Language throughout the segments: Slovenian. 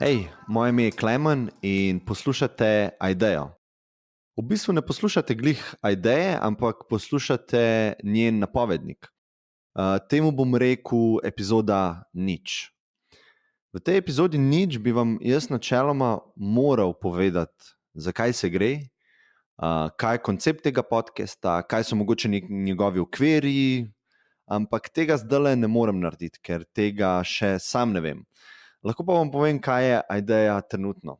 Hej, moje ime je Klemen in poslušate Aidejo. V bistvu ne poslušate glih Aideje, ampak poslušate njen napovednik. Temu bom rekel epizoda nič. V tej epizodi nič bi vam jaz načeloma moral povedati, zakaj se gre, kaj je koncept tega podcasta, kaj so mogoče njegovi okvirji, ampak tega zdajle ne morem narediti, ker tega še sam ne vem. Lahko pa vam povem, kaj je Aideja trenutno.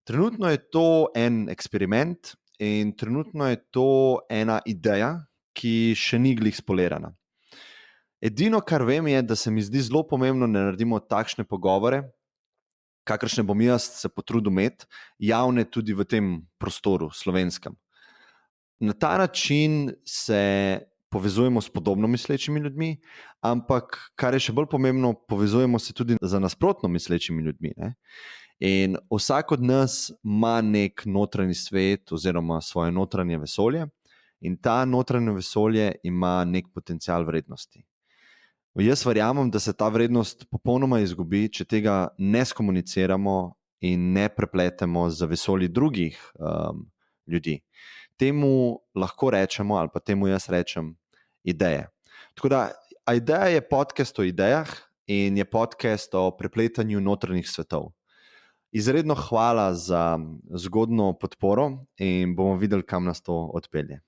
Trenutno je to en eksperiment in trenutno je to ena ideja, ki še ni glih spolirana. Edino, kar vem, je, da se mi zdi zelo pomembno, da naredimo takšne pogovore, kakršne bom jaz se potrudil imeti, javne tudi v tem prostoru slovenskem. Na ta način se povezujemo s podobno mislečimi ljudmi, ampak kar je še bolj pomembno, povezujemo se tudi z nasprotno mislečimi ljudmi. Ne? In vsak od nas ima nek notranji svet oziroma svoje notranje vesolje in ta notranje vesolje ima nek potencial vrednosti. Jaz verjamem, da se ta vrednost popolnoma izgubi, če tega ne skomuniciramo in ne prepletemo z vesolji drugih ljudi. Temu lahko rečemo, ali pa temu jaz rečem, ideje. Tako da, Aideja je podcast o idejah in je podcast o prepletanju notranjih svetov. Izredno hvala za zgodno podporo in bomo videli, kam nas to odpelje.